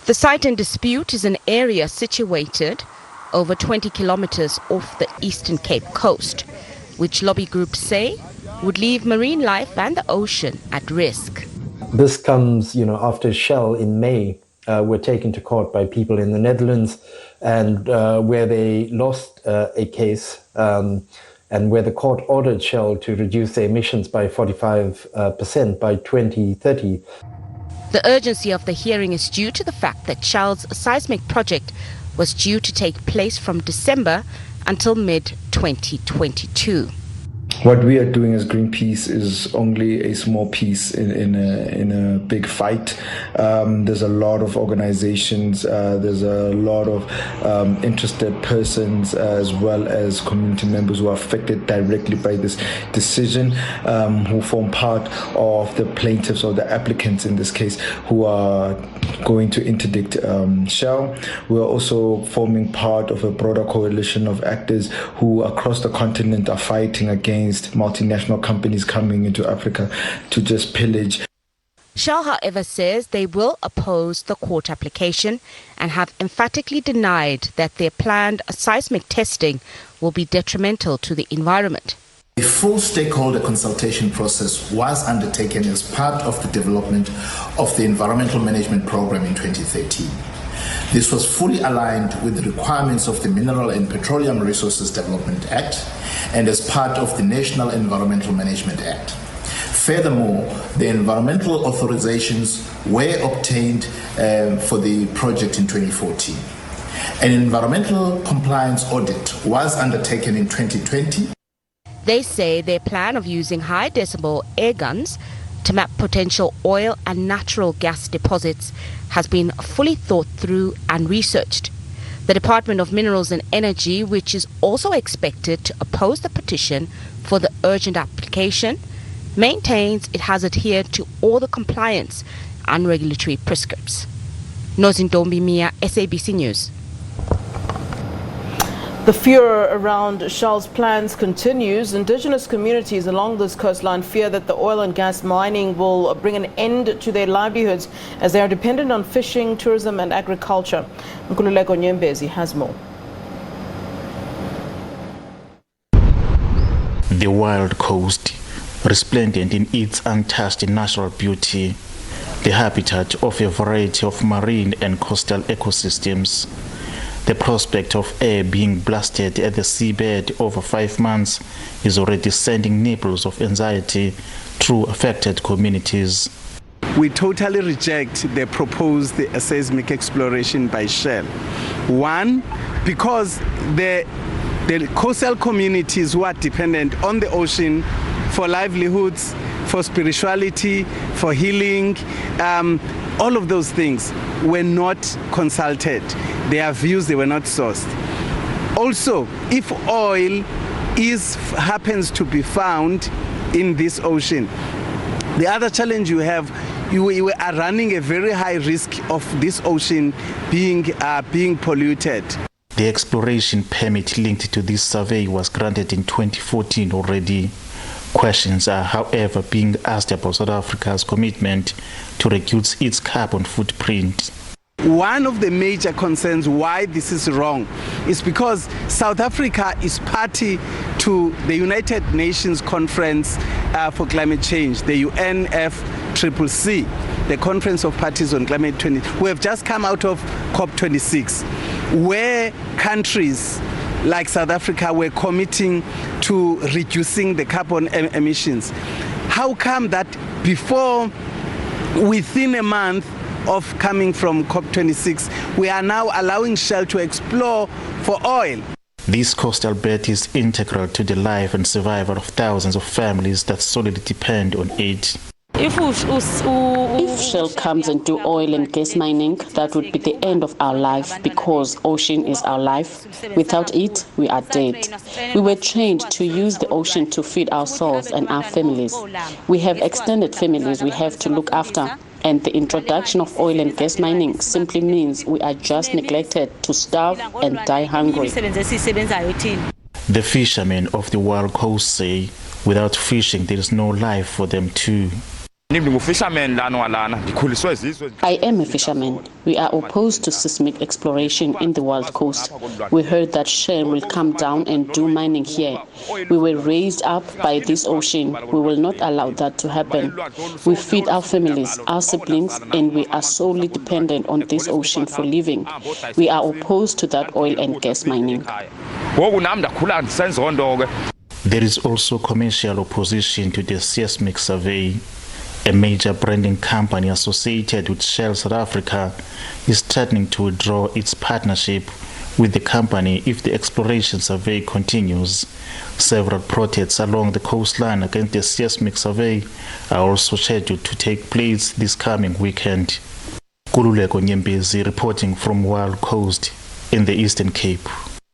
The site in dispute is an area situated over 20 kilometers off the Eastern Cape coast, which lobby groups say would leave marine life and the ocean at risk. This comes, after Shell in May were taken to court by people in the Netherlands, and where they lost a case, and where the court ordered Shell to reduce their emissions by 45% by 2030. The urgency of the hearing is due to the fact that Shell's seismic project was due to take place from December until mid-2022. What we are doing as Greenpeace is only a small piece in a big fight. There's a lot of organizations, there's a lot of interested persons, as well as community members who are affected directly by this decision, who form part of the plaintiffs or the applicants in this case, who are going to interdict Shell. We are also forming part of a broader coalition of actors who across the continent are fighting against multinational companies coming into Africa to just pillage. Shell, however, says they will oppose the court application and have emphatically denied that their planned seismic testing will be detrimental to the environment. A full stakeholder consultation process was undertaken as part of the development of the Environmental Management Program in 2013. This was fully aligned with the requirements of the Mineral and Petroleum Resources Development Act and as part of the National Environmental Management Act. Furthermore, the environmental authorizations were obtained for the project in 2014. An environmental compliance audit was undertaken in 2020. They say their plan of using high decibel air guns to map potential oil and natural gas deposits has been fully thought through and researched. The Department of Minerals and Energy, which is also expected to oppose the petition for the urgent application, maintains it has adhered to all the compliance and regulatory prescripts. Nozintombi Mia, SABC News. The furor around Shell's plans continues. Indigenous communities along this coastline fear that the oil and gas mining will bring an end to their livelihoods as they are dependent on fishing, tourism and agriculture. Nkululeko Nyembezi has more. The wild coast, resplendent in its untouched natural beauty, the habitat of a variety of marine and coastal ecosystems. The prospect of air being blasted at the seabed over 5 months is already sending nipples of anxiety through affected communities. We totally reject the proposed seismic exploration by Shell. One, because the coastal communities who are dependent on the ocean for livelihoods, for spirituality, for healing, all of those things were not consulted. Their views, they were not sourced. Also, if oil happens to be found in this ocean, the other challenge you have, you are running a very high risk of this ocean being polluted. The exploration permit linked to this survey was granted in 2014 already. Questions are, however, being asked about South Africa's commitment to reduce its carbon footprint. One of the major concerns why this is wrong is because South Africa is party to the United Nations Conference for Climate Change, the UNFCCC, the Conference of Parties on Climate Change. We have just come out of COP26, where countries like South Africa were committing to reducing the carbon emissions. How come that before, within a month of coming from COP26, we are now allowing Shell to explore for oil? This coastal belt is integral to the life and survival of thousands of families that solely depend on it. If Shell comes and do oil and gas mining, that would be the end of our life, because ocean is our life. Without it, we are dead. We were trained to use the ocean to feed ourselves and our families. We have extended families we have to look after, and the introduction of oil and gas mining simply means we are just neglected to starve and die hungry. The fishermen of the wild coast say without fishing there is no life for them too. I am a fisherman. We are opposed to seismic exploration in the Wild Coast. We heard that Shell will come down and do mining here. We were raised up by this ocean. We will not allow that to happen. We feed our families, our siblings, and we are solely dependent on this ocean for living. We are opposed to that oil and gas mining. There is also commercial opposition to the seismic survey. A major branding company associated with Shell South Africa is threatening to withdraw its partnership with the company if the exploration survey continues. Several protests along the coastline against the seismic survey are also scheduled to take place this coming weekend. Nkululeko Nyembezi reporting from Wild Coast in the Eastern Cape.